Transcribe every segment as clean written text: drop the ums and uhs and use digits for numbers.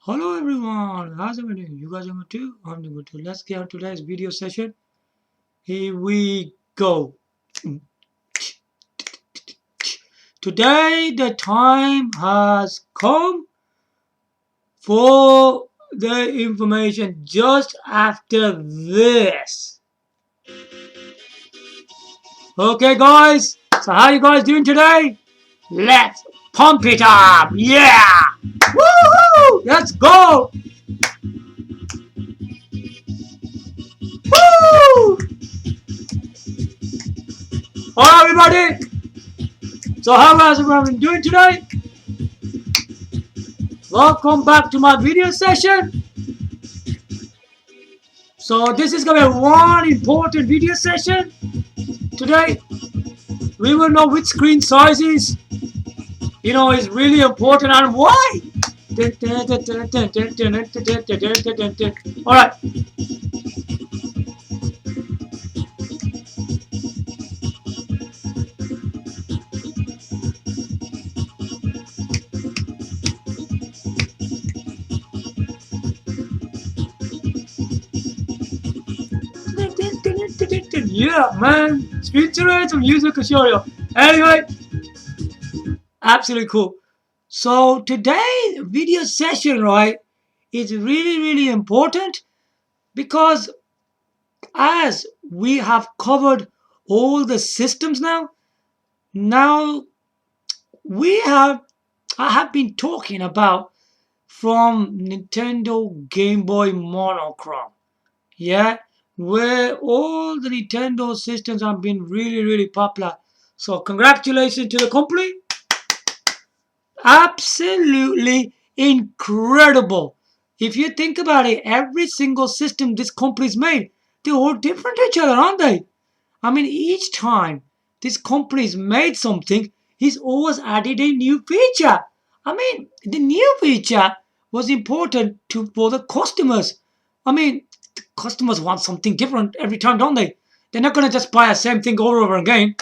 Hello everyone, how's everyone doing? You guys are good too? I'm doing good too. Let's get on today's video session. Here we go. Today the time has come for the information just after this. Okay guys, so how you guys doing today? Let's pump it up! Yeah! Woohoo! Let's go! Woo! Alright everybody! So how has everyone been doing today? Welcome back to my video session. So this is going to be one important video session. Today we will know which screen sizes is really important and why. Alright. Yeah, man. Featuring some music to show you. Anyway, absolutely cool. So today's video session, right, is really important because as we have covered all the systems now I have been talking about from Nintendo Game Boy Monochrome. Yeah, where all the Nintendo systems have been really popular. So congratulations to the company. Absolutely incredible. If you think about it, every single system this company's made, they're all different to each other, aren't they? I mean, each time this company's made something, he's always added a new feature. I mean, the new feature was important for the customers. I mean, the customers want something different every time, don't they? They're not going to just buy the same thing over and over again.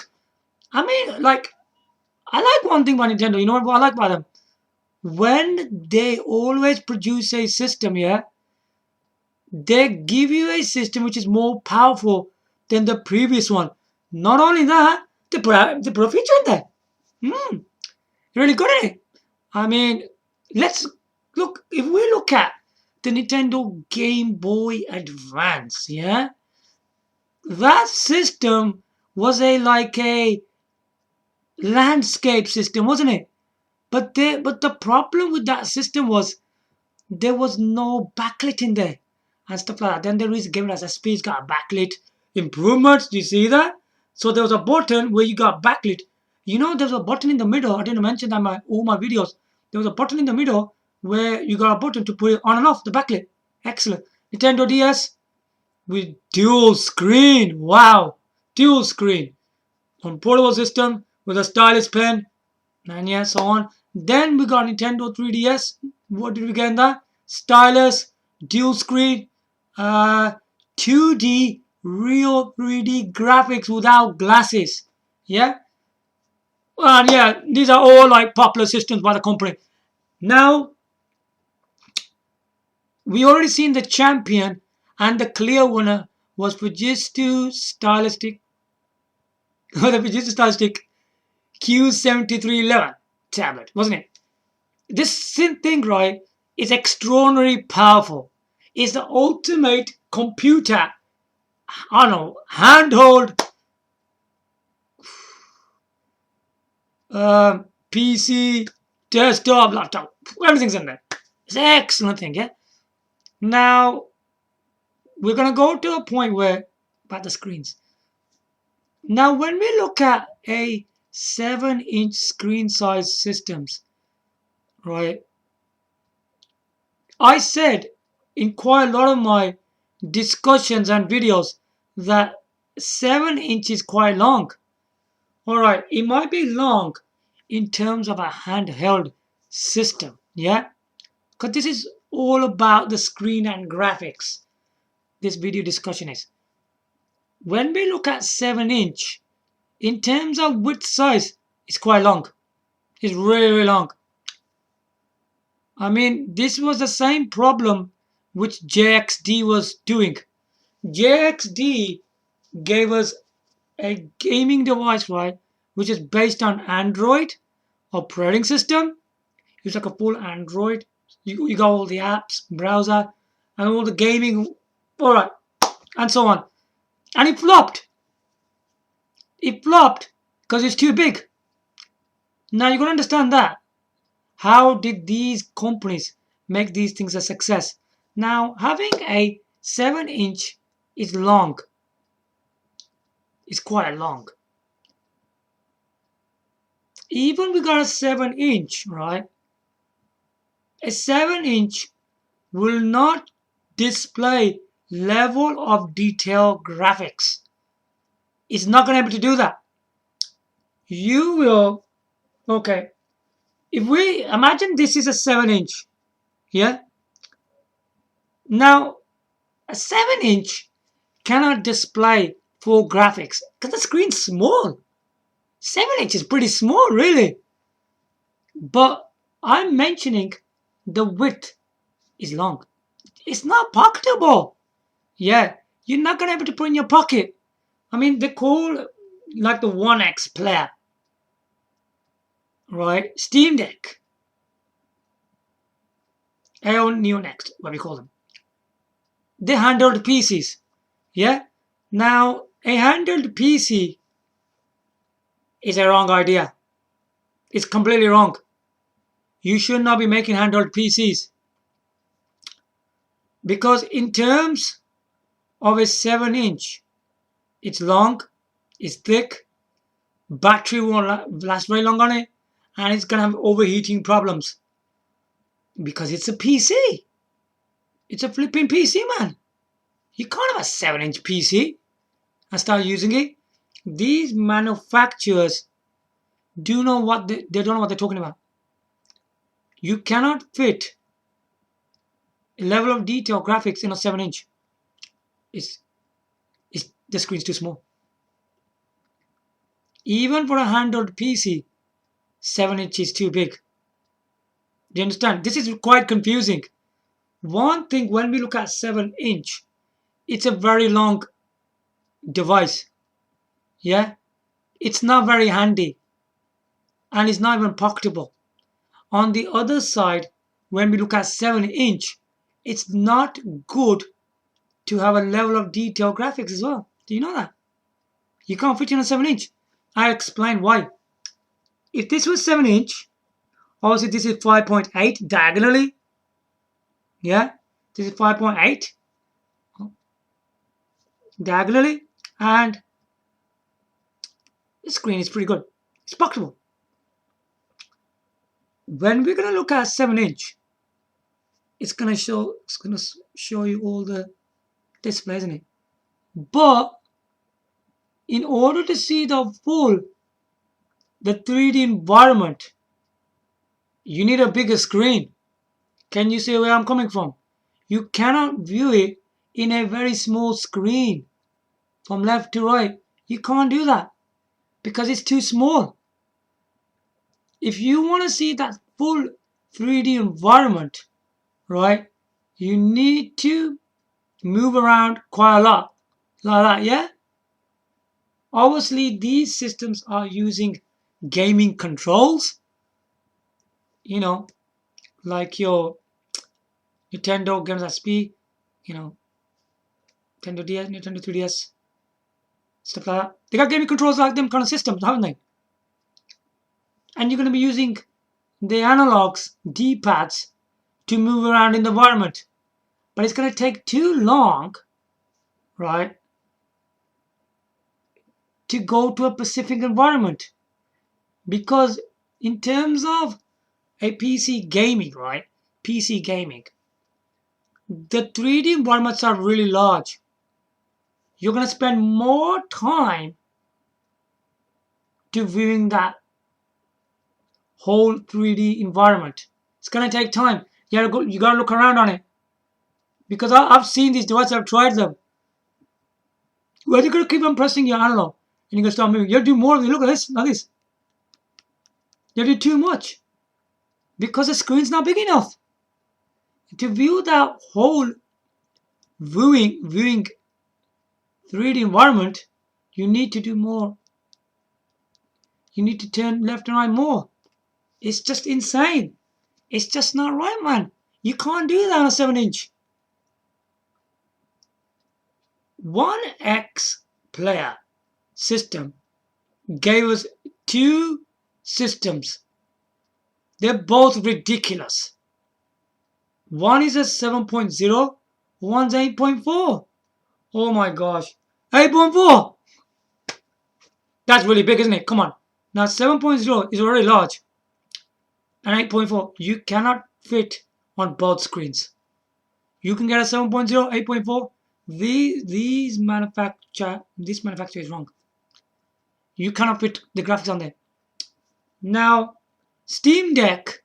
I mean, like, I like one thing about Nintendo. You know what I like about them? When they always produce a system, yeah, they give you a system which is more powerful than the previous one. Not only that, they put a feature in there. Really good at it. I mean, let's look. If we look at the Nintendo Game Boy Advance, yeah, that system was like a landscape system, wasn't it? But the problem with that system was there was no backlit in there and stuff like that. Then there is given as a speed got backlit improvements. Do you see that? So there was a button where you got backlit. You know, there was a button in the middle. I didn't mention that in all my videos. There was a button in the middle where you got a button to put it on and off the backlit. Excellent. Nintendo DS with dual screen. Wow, dual screen on portable system with a stylus pen and yeah, so on. Then we got Nintendo 3DS. What did we get in that? Stylus, dual screen, 2D, real 3D graphics without glasses. Yeah? And yeah, these are all like popular systems by the company. Now, we already seen the champion and the clear winner was Fujitsu Stylistic, or the Fujitsu Stylistic Q7311 tablet, wasn't it? This thing, right, is extraordinarily powerful. It's the ultimate computer, I don't know, handheld PC, desktop, laptop, everything's in there. It's an excellent thing, yeah? Now, we're going to go to a point where, about the screens. Now, when we look at a 7-inch screen size systems, right, I said in quite a lot of my discussions and videos that 7 inches is quite long. Alright, it might be long in terms of a handheld system, yeah? Because this is all about the screen and graphics. This video discussion is. When we look at 7-inch, in terms of width size, it's quite long. It's really long. I mean, this was the same problem which JXD was doing. JXD gave us a gaming device, right, which is based on Android operating system. It's like a full Android. You got all the apps, browser, and all the gaming, all right, and so on. And it flopped. It flopped because it's too big. Now you gotta understand that. How did these companies make these things a success? Now having a 7-inch is long. It's quite long. Even we got a 7-inch, right? A 7-inch will not display level of detail graphics. It's not going to be able to do that. You will, okay, if we imagine this is a 7-inch, yeah? Now, a 7-inch cannot display full graphics because the screen's small. 7-inch is pretty small, really. But I'm mentioning the width is long. It's not pocketable. Yeah, you're not going to be able to put in your pocket. I mean, they call like the 1X player, right? Steam Deck. AO Neo Next, what we call them. They handled PCs. Yeah? Now, a handled PC is a wrong idea. It's completely wrong. You should not be making handheld PCs. Because in terms of a 7-inch, it's long, it's thick, battery won't last very long on it, and it's going to have overheating problems. Because it's a PC. It's a flipping PC, man. You can't have a 7-inch PC and start using it. These manufacturers don't know what they're talking about. You cannot fit a level of detail graphics in a 7-inch. The screen's too small. Even for a handheld PC, 7-inch is too big. Do you understand? This is quite confusing. One thing, when we look at 7-inch, it's a very long device. Yeah? It's not very handy. And it's not even pocketable. On the other side, when we look at 7-inch, it's not good to have a level of detail graphics as well. Do you know that? You can't fit in a 7-inch. I explain why. If this was 7-inch, obviously this is 5.8 diagonally. Yeah, this is 5.8 diagonally, and the screen is pretty good. It's pocketable. When we're gonna look at 7-inch, it's gonna show you all the displays in it. But in order to see the 3D environment, you need a bigger screen. Can you see where I'm coming from? You cannot view it in a very small screen from left to right. You can't do that because it's too small. If you want to see that full 3D environment, right, you need to move around quite a lot. Like that, yeah? Obviously, these systems are using gaming controls. You know, like your Nintendo Games SP, Nintendo DS, Nintendo 3DS, stuff like that. They got gaming controls like them kind of systems, haven't they? And you're going to be using the analogs, D-pads, to move around in the environment. But it's going to take too long, right, to go to a specific environment. Because in terms of a PC gaming, right, PC gaming, the 3D environments are really large. You're going to spend more time to viewing that whole 3D environment. It's going to take time. You got to look around on it. Because I've seen these devices, I've tried them. Well, you're going to keep on pressing your analog and you're going to start moving. You have to do more of it. Look at this, You have to do too much. Because the screen's not big enough. To view that whole viewing 3D environment, you need to do more. You need to turn left and right more. It's just insane. It's just not right, man. You can't do that on a 7-inch. 1X player system gave us two systems. They're both ridiculous. One is a 7.0, one's 8.4. Oh my gosh. 8.4! That's really big, isn't it? Come on. Now 7.0 is already large. And 8.4, you cannot fit on both screens. You can get a 7.0, 8.4. This manufacturer is wrong. You cannot fit the graphics on there. Now, Steam Deck,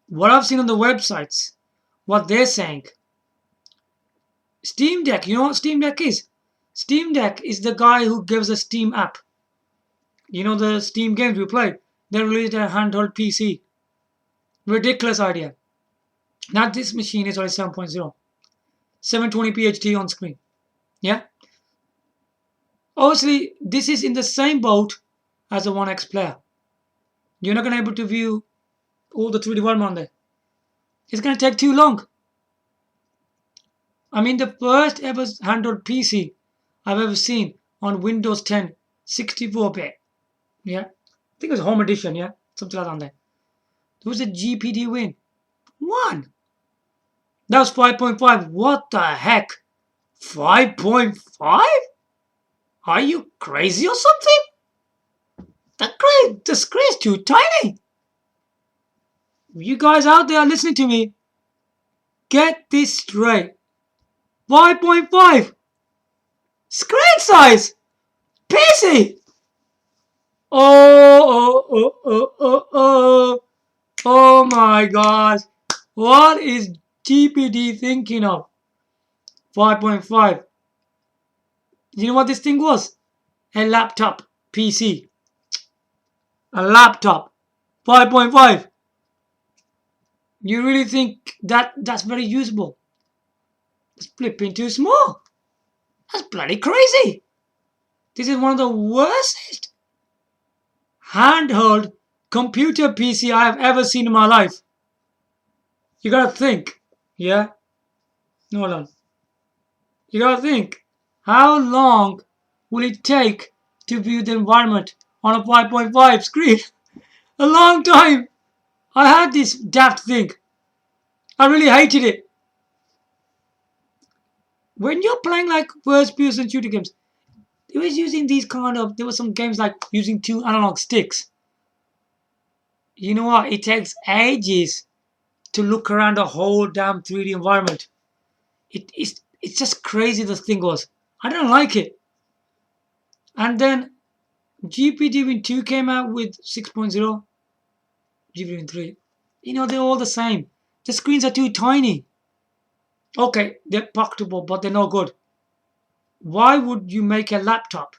what I've seen on the websites, what they're saying, Steam Deck, you know what Steam Deck is? Steam Deck is the guy who gives a Steam app. You know the Steam games we play? They released a handheld PC. Ridiculous idea. Now this machine is only 7.0. 720p HD on screen. Yeah? Obviously, this is in the same boat as a 1X player. You're not going to be able to view all the 3D environment on there. It's going to take too long. I mean, the first ever handheld PC I've ever seen on Windows 10, 64-bit. Yeah? I think it was Home Edition, yeah? Something like that on there. There was a GPD win. 1. That was 5.5. What the heck? 5.5? Are you crazy or something? The screen's too tiny. You guys out there listening to me, get this straight. 5.5 screen size PC. Oh my gosh. What is GPD thinking of? 5.5. You know what this thing was? A laptop PC. A laptop. 5.5. You really think that's very usable? It's flipping too small. That's bloody crazy. This is one of the worst handheld computer PC I have ever seen in my life. You gotta think. Yeah? Hold on. You gotta think. How long will it take to view the environment on a 5.5 screen? A long time. I had this daft thing. I really hated it. When you're playing like first-person shooter games, it was using these there were some games like using 2 analog sticks. You know what? It takes ages to look around the whole damn 3D environment. It's just crazy this thing was. I don't like it. And then GPD Win 2 came out with 6.0. GPD Win 3. You know, they're all the same. The screens are too tiny. Okay, they're pocketable, but they're no good. Why would you make a laptop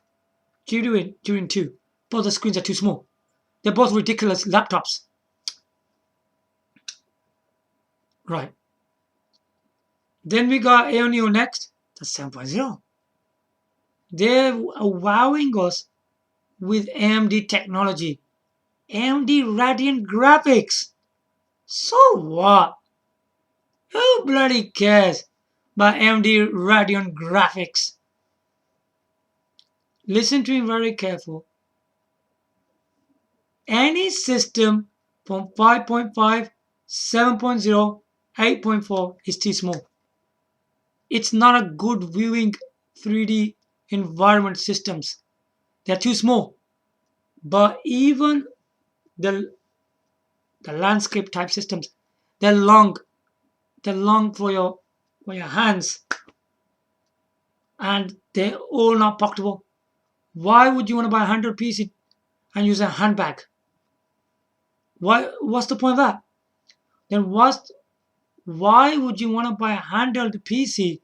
GPD Win 2? But the screens are too small. They're both ridiculous laptops. Right. Then we got Aeoneo next. That's 7.0. They're wowing us with AMD technology. AMD Radeon graphics. So what? Who bloody cares about AMD Radeon graphics? Listen to me very careful. Any system from 5.5, 7.0, 8.4 is too small. It's not a good viewing 3D environment systems. They're too small. But even the landscape type systems, they're long. They're long for your hands. And they're all not pocketable. Why would you want to buy a handheld PC and use a handbag? What's the point of that? Then why would you want to buy a handheld PC,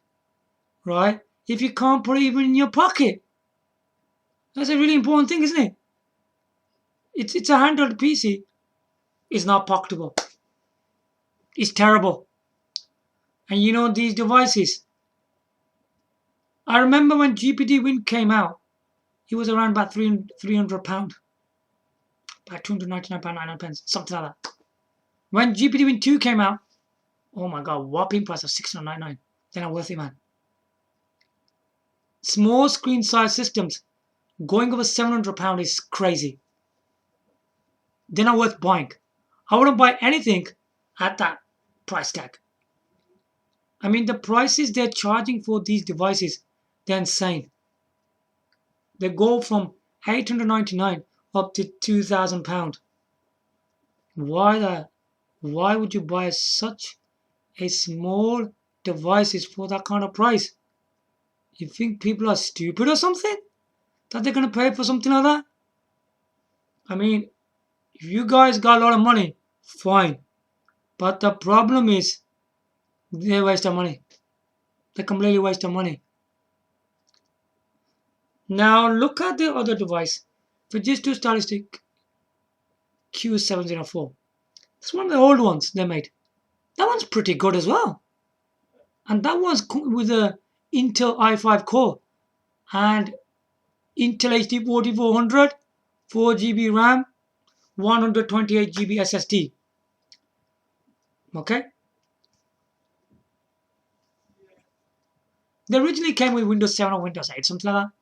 right, if you can't put it even in your pocket? That's a really important thing, isn't it? It's a handheld PC. It's not pocketable. It's terrible. And you know these devices, I remember when GPT Win came out, it was around about £300, about £299.99, something like that. When GPT Win 2 came out, oh my god, whopping price of £699. They're not worth it, man. Small screen size systems going over £700 is crazy. They're not worth buying. I wouldn't buy anything at that price tag. I mean, the prices they're charging for these devices, they're insane. They go from £899 up to £2,000. Why would you buy such a small devices for that kind of price? You think people are stupid or something? That they're going to pay for something like that? I mean, if you guys got a lot of money, fine. But the problem is, they waste their money. They completely waste their money. Now look at the other device, Fujitsu Stylistic Q704. It's one of the old ones they made. That one's pretty good as well. And that one's with a Intel i5 core and Intel HD 4400, 4GB RAM, 128GB SSD. Okay? They originally came with Windows 7 or Windows 8, something like that.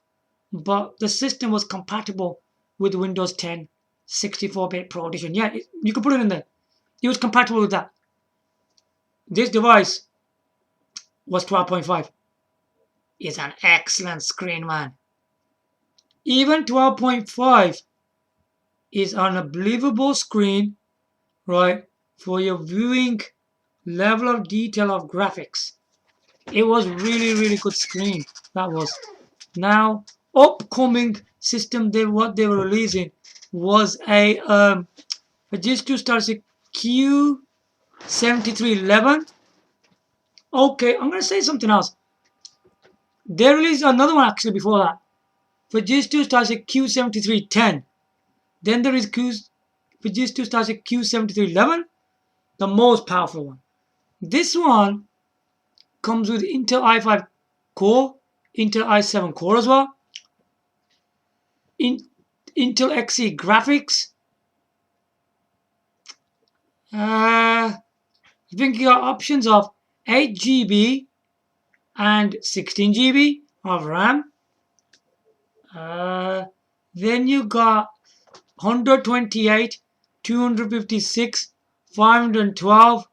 But the system was compatible with Windows 10 64-bit Pro Edition. Yeah, you could put it in there. It was compatible with that. This device was 12.5. It's an excellent screen, man. Even 12.5 is an unbelievable screen, right, for your viewing level of detail of graphics. It was really good screen. That was. Now, upcoming system, what they were releasing was a Fujitsu Stylistic Q7311. Okay, I'm going to say something else. They released another one actually before that. Fujitsu Stylistic Q7310. Then there is Fujitsu Stylistic Q7311, the most powerful one. This one comes with Intel i5 core, Intel i7 core as well, Intel Xe graphics. I think you got options of 8GB and 16GB of RAM. Then you got 128, 256, 512,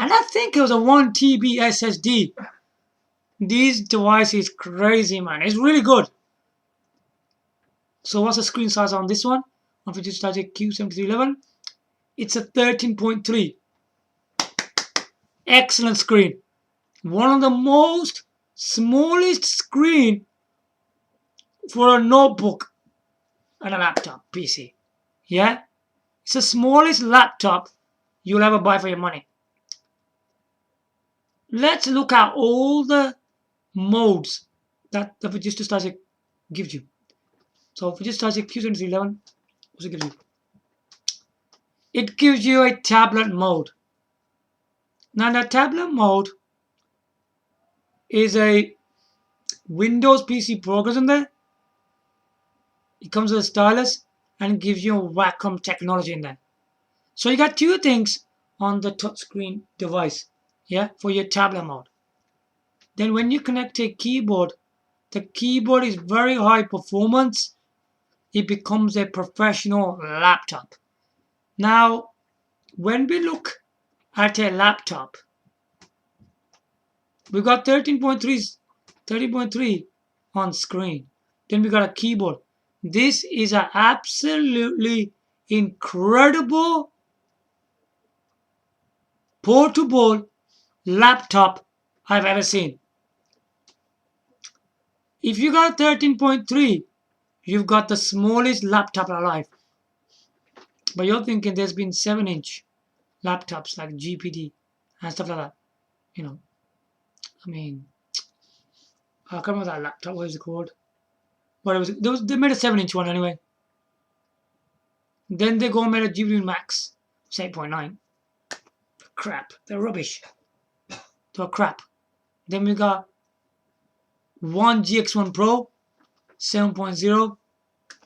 and I think it was a 1TB SSD. These devices crazy, man. It's really good. So what's the screen size on this one? On Fujitsu Stylistic Q7311? It's a 13.3. Excellent screen. One of the most smallest screen for a notebook and a laptop PC. Yeah? It's the smallest laptop you'll ever buy for your money. Let's look at all the modes that the Fujitsu Stylistic gives you. So Fujitsu Stylistic Q7311, what's it give you? It gives you a tablet mode. Now the tablet mode is a Windows PC progress in there. It comes with a stylus and gives you a Wacom technology in there. So you got two things on the touchscreen device, yeah, for your tablet mode. Then when you connect a keyboard, the keyboard is very high performance. It becomes a professional laptop. Now, when we look at a laptop, we got 13.3 on screen. Then we got a keyboard. This is an absolutely incredible portable laptop I've ever seen. If you got 13.3, you've got the smallest laptop alive. But you're thinking there's been 7-inch laptops like GPD and stuff like that. You know, I mean, I can't remember that laptop. What is it called? But they made a 7-inch one anyway. Then they go and made a GPD Max. It's 8.9. Crap, they're rubbish. So crap. Then we got one GX1 Pro 7.0,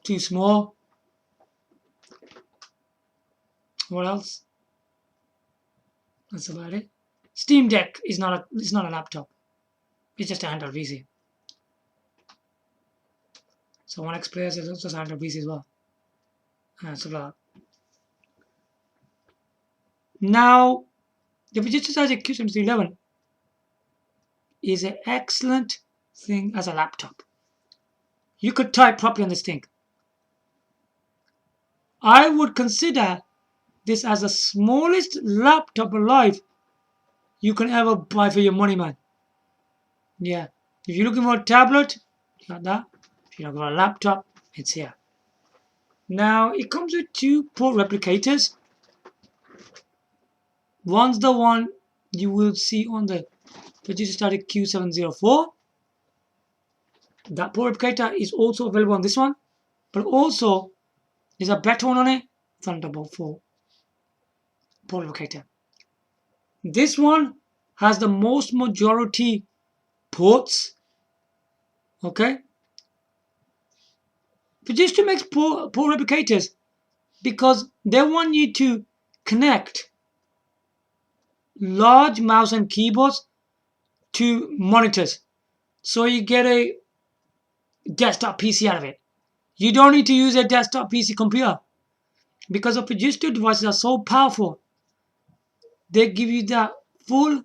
too small. What else? That's about it. Steam Deck is not a laptop. It's just a handheld PC. So 1X Players is also a handheld PC as well. So now the Fujitsu Stylistic Q7311 is an excellent thing as a laptop. You could type properly on this thing. I would consider this as the smallest laptop alive you can ever buy for your money, man. Yeah. If you're looking for a tablet, you got that. If you're looking for a laptop, it's here. Now, it comes with two port replicators. One's the one you will see on the Fujitsu Stylistic Q704. That port replicator is also available on this one, but also there's a better one on it, Thunderbolt 4 port replicator. This one has the most majority ports. Okay, Fujitsu makes port replicators because they want you to connect large mouse and keyboards to monitors, so you get a desktop PC out of it. You don't need to use a desktop PC computer because the Fujitsu devices are so powerful. They give you the full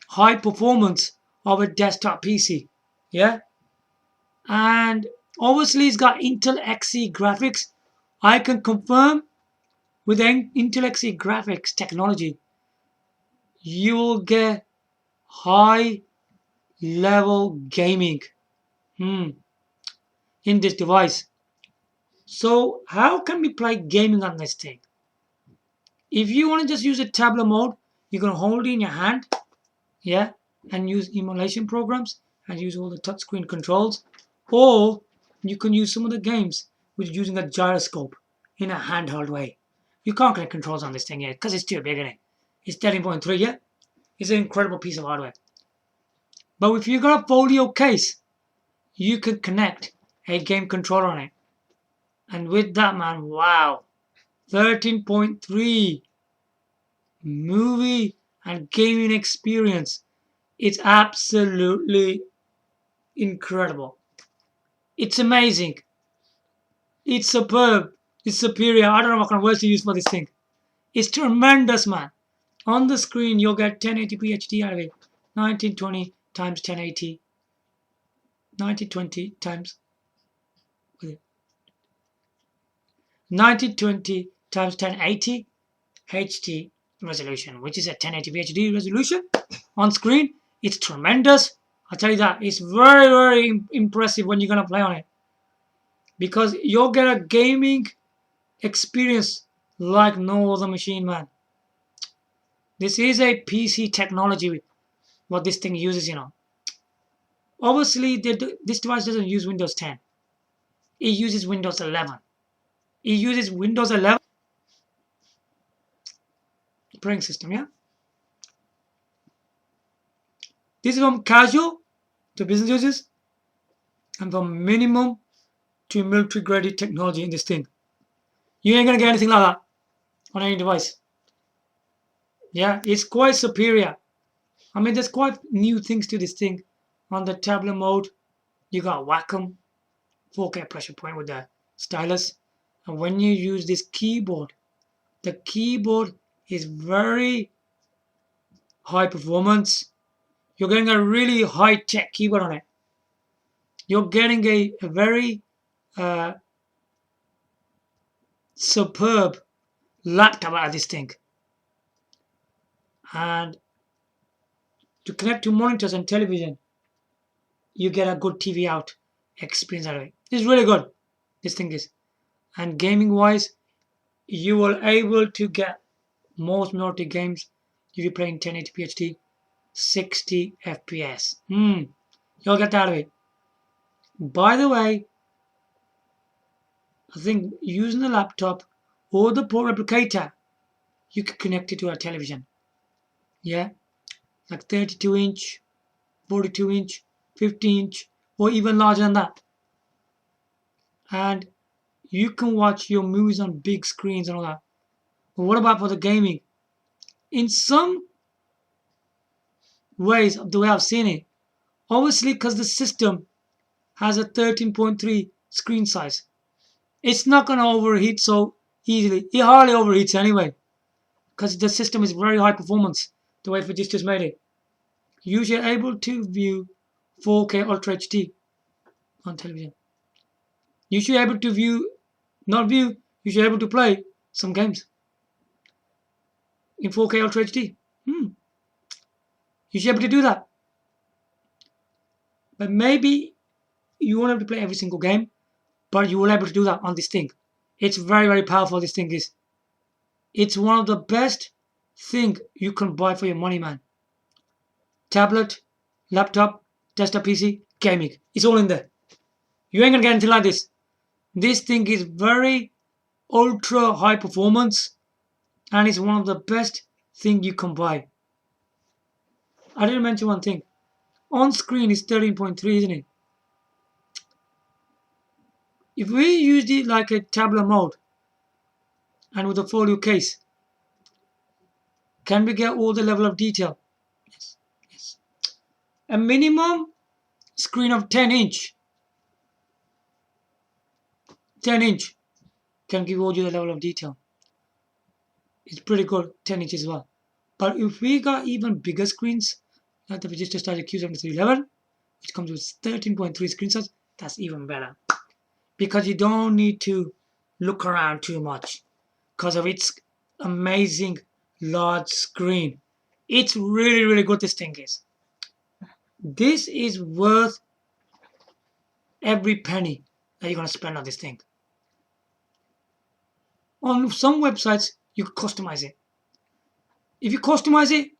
high performance of a desktop PC. Yeah, and obviously it's got Intel Xe graphics. I can confirm with Intel Xe graphics technology, you will get high level gaming in this device. So how can we play gaming on this thing? If you want to just use a tablet mode, you can hold it in your hand, yeah, and use emulation programs and use all the touchscreen controls, or you can use some of the games with using a gyroscope in a handheld way. You can't connect controls on this thing yet because it's too big, isn't it? It's 13.3, yeah? It's an incredible piece of hardware. But if you got a folio case, you can connect a game controller on it. And with that, man, wow, 13.3 movie and gaming experience. It's absolutely incredible. It's amazing. It's superb. It's superior. I don't know what kind of words to use for this thing. It's tremendous, man. On the screen, you'll get 1080p HD out of it. 1920 times 1080. 1920 times 1920 times 1080 HD resolution, which is a 1080p HD resolution on screen. It's tremendous. I'll tell you that. It's very, very impressive when you're going to play on it, because you'll get a gaming experience like no other machine, man. This is a PC technology, what this thing uses, Obviously, this device doesn't use Windows 10. It uses Windows 11. It uses Windows 11 operating system, yeah? This is from casual to business users and from minimum to military grade technology in this thing. You ain't gonna get anything like that on any device. Yeah, it's quite superior. I mean, there's quite new things to this thing. On the tablet mode, you got Wacom 4K pressure point with the stylus. And when you use this keyboard, the keyboard is very high performance. You're getting a really high-tech keyboard on it. You're getting a very superb laptop out of this thing. And to connect to monitors and television, you get a good TV out experience out of it. It's really good, this thing is. And gaming wise, you will able to get most majority games if you're playing 1080p HD 60 FPS. You'll get that out of it. By the way, I think using the laptop or the port replicator, you can connect it to a television. Yeah, like 32-inch, 42-inch, 50-inch, or even larger than that. And you can watch your movies on big screens and all that. But what about for the gaming? In some ways, the way I've seen it, obviously because the system has a 13.3 screen size, it's not going to overheat so easily. It hardly overheats anyway, because the system is very high performance, the way Fujitsu's made it. You're able to view 4K Ultra HD on television. You should be able to view, not view, you should be able to play some games in 4K Ultra HD. You should be able to do that. But maybe you won't be able to play every single game, but you will be able to do that on this thing. It's very, very powerful, this thing is. It's one of the best thing you can buy for your money, man. Tablet, laptop, desktop PC, gaming. It's all in there. You ain't gonna get anything like this. This thing is very ultra high performance, and it's one of the best thing you can buy. I didn't mention one thing. On screen is 13.3, isn't it? If we used it like a tablet mode and with a folio case, can we get all the level of detail? Yes, yes. A minimum screen of 10-inch. 10-inch can give all you the level of detail. It's pretty good, 10-inch as well. But if we got even bigger screens, like the Fujitsu Stylistic Q7311, which comes with 13.3 screen size, that's even better. Because you don't need to look around too much because of its amazing large screen. It's really, really good, this thing is. This is worth every penny that you're going to spend on this thing. On some websites, you can customize it. If you customize it,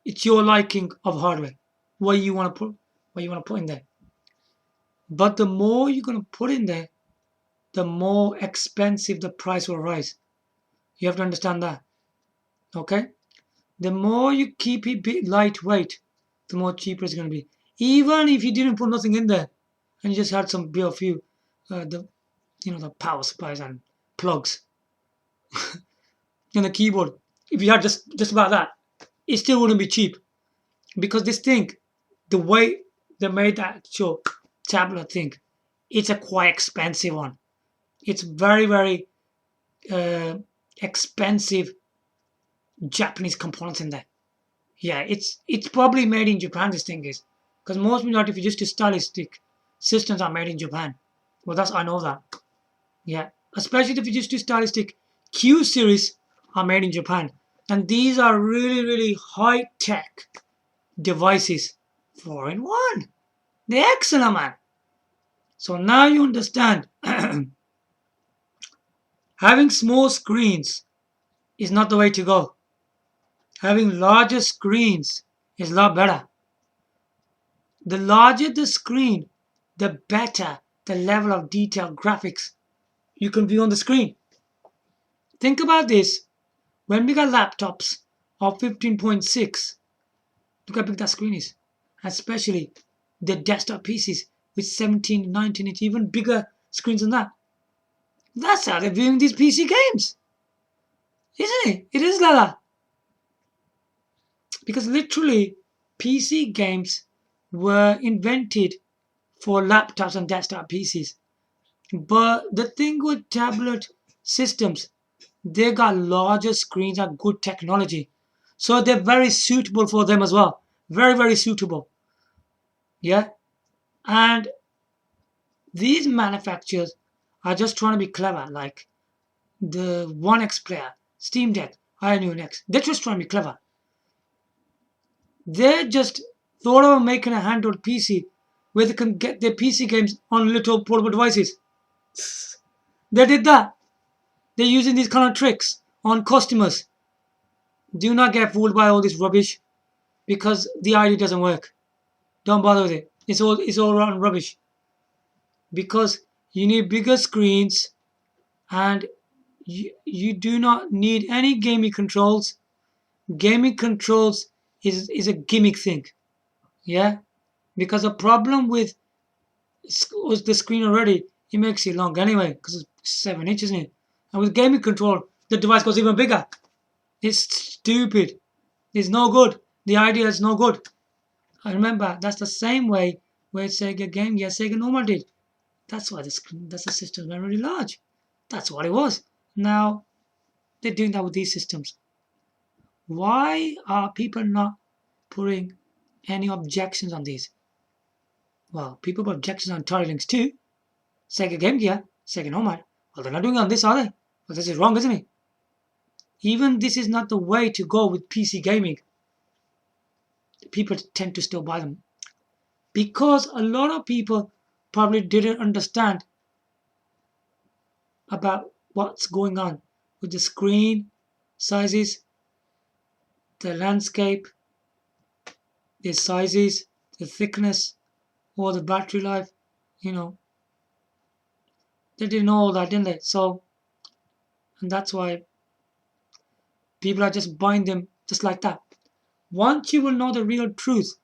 it's your liking of hardware, what you want to put in there. But the more you're going to put in there, the more expensive the price will rise. You have to understand that. Okay? The more you keep it bit lightweight, the more cheaper it's going to be. Even if you didn't put nothing in there and you just had some few the power supplies and plugs and the keyboard. If you had just about that, it still wouldn't be cheap. Because this thing, the way they made that actual tablet thing, it's a quite expensive one. It's very, very expensive Japanese components in there. Yeah, it's probably made in Japan, this thing is. Because most majority of Fujitsu Stylistic systems are made in Japan. Well, I know that. Yeah, especially the Fujitsu Stylistic Q series are made in Japan. And these are really, really high-tech devices. 4-in-1. They're excellent, man. So now you understand. Having small screens is not the way to go. Having larger screens is a lot better. The larger the screen, the better the level of detail graphics you can view on the screen. Think about this. When we got laptops of 15.6, look how big that screen is. Especially the desktop PCs with 17, 19-inch, even bigger screens than that. That's how they're viewing these PC games. Isn't it? It is like that. Because literally, PC games were invented for laptops and desktop PCs. But the thing with tablet systems, they got larger screens and good technology. So they're very suitable for them as well. Very, very suitable. Yeah? And these manufacturers are just trying to be clever. Like the One X player, Steam Deck, Iron X. They're just trying to be clever. They just thought of making a handheld PC where they can get their PC games on little portable devices. They did that. They're using these kind of tricks on customers. Do not get fooled by all this rubbish because the idea doesn't work. Don't bother with it. It's all rotten rubbish. Because you need bigger screens and you do not need any gaming controls gaming controls is a gimmick thing. Yeah, because the problem with the screen already, it makes it long anyway because it's 7 inches, isn't it? And with gaming control, the device goes even bigger. It's stupid. It's no good. The idea is no good. I remember that's the same way where Sega Game Gear, Sega Normal did. That's why the screen, that's the system were really large. That's what it was. Now they're doing that with these systems. Why are people not putting any objections on these? Well, people put objections on Tory Links too. Sega Game Gear, Sega Nomad. Well, they're not doing it on this, are they? Well, this is wrong, isn't it? Even this is not the way to go with PC gaming. People tend to still buy them because a lot of people probably didn't understand about what's going on with the screen sizes, the landscape, the sizes, the thickness, or the battery life. You know, they didn't know all that, didn't they? So, and that's why people are just buying them just like that. Once you will know the real truth,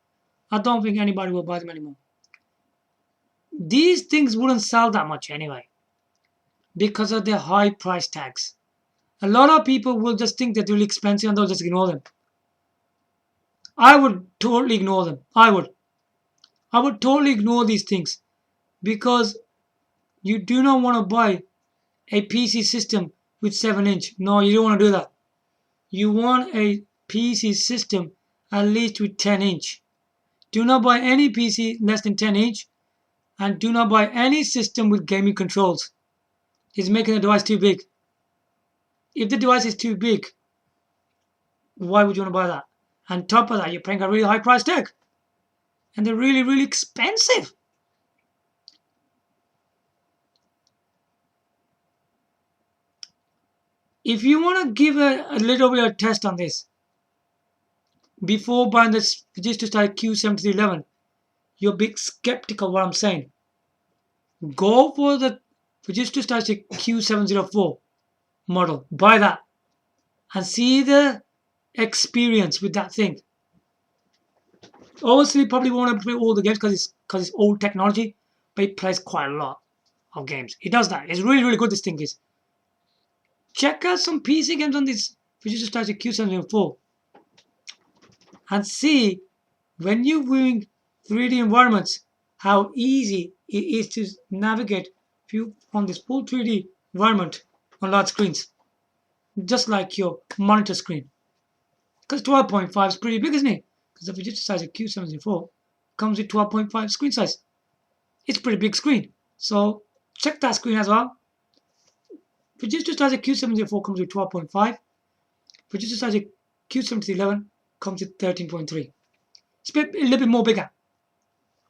I don't think anybody will buy them anymore. These things wouldn't sell that much anyway because of their high price tags. A lot of people will just think that they're really expensive and they'll just ignore them. I would totally ignore them. I would totally ignore these things because you do not want to buy a PC system with 7 inch. No, you don't want to do that. You want a PC system at least with 10 inch. Do not buy any PC less than 10 inch and do not buy any system with gaming controls. It's making the device too big. If the device is too big, why would you want to buy that? On top of that, you're paying a really high price tag. And they're really, really expensive. If you want to give a little bit of test on this, before buying this Fujitsu Stylistic Q7311, you're a bit skeptical of what I'm saying. Go for the Fujitsu Stylistic Q704 model. Buy that. And see the experience with that thing. Obviously, probably won't play all the games because it's old technology, but it plays quite a lot of games. It does that. It's really, really good, this thing is. Check out some PC games on this Fujitsu Stylistic Q704 and see when you're viewing 3D environments how easy it is to navigate on this full 3D environment on large screens, just like your monitor screen. Because 12.5 is pretty big, isn't it? Because the Fujitsu Stylistic Q704 comes with 12.5 screen size. It's a pretty big screen. So check that screen as well. Fujitsu Stylistic Q704 comes with 12.5. Fujitsu Stylistic Q7311 comes with 13.3. It's a little bit more bigger.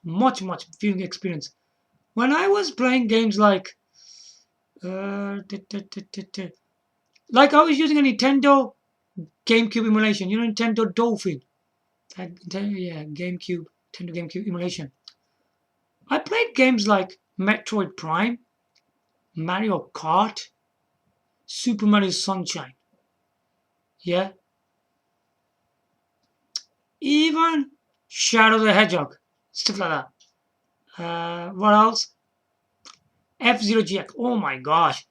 Much viewing experience. When I was playing games like I was using a Nintendo GameCube emulation, Nintendo Dolphin. GameCube, Nintendo GameCube emulation. I played games like Metroid Prime, Mario Kart, Super Mario Sunshine. Yeah. Even Shadow the Hedgehog. Stuff like that. What else? F-Zero GX. Oh my gosh.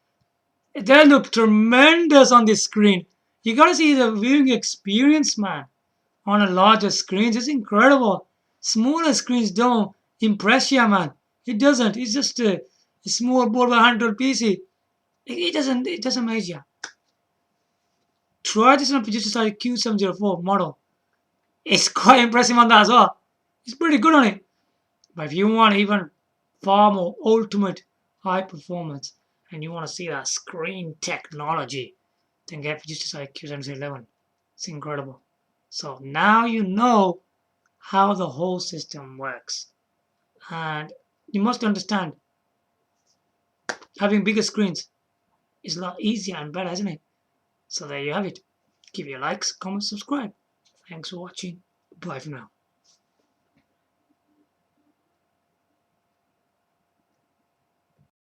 They look tremendous on this screen. You gotta see the viewing experience, man. On a larger screen, it's incredible. Smaller screens don't impress you, man. It doesn't. It's just a small board with a handheld PC. It doesn't amaze you. Try this on a Fujitsu Stylistic Q704 model. It's quite impressive on that as well. It's pretty good on it. But if you want even far more ultimate high performance and you want to see that screen technology, then get Fujitsu Stylistic Q711. It's incredible. So now you know how the whole system works. And you must understand, having bigger screens is a lot easier and better, isn't it? So there you have it. Give your likes, comments, subscribe. Thanks for watching. Bye for now.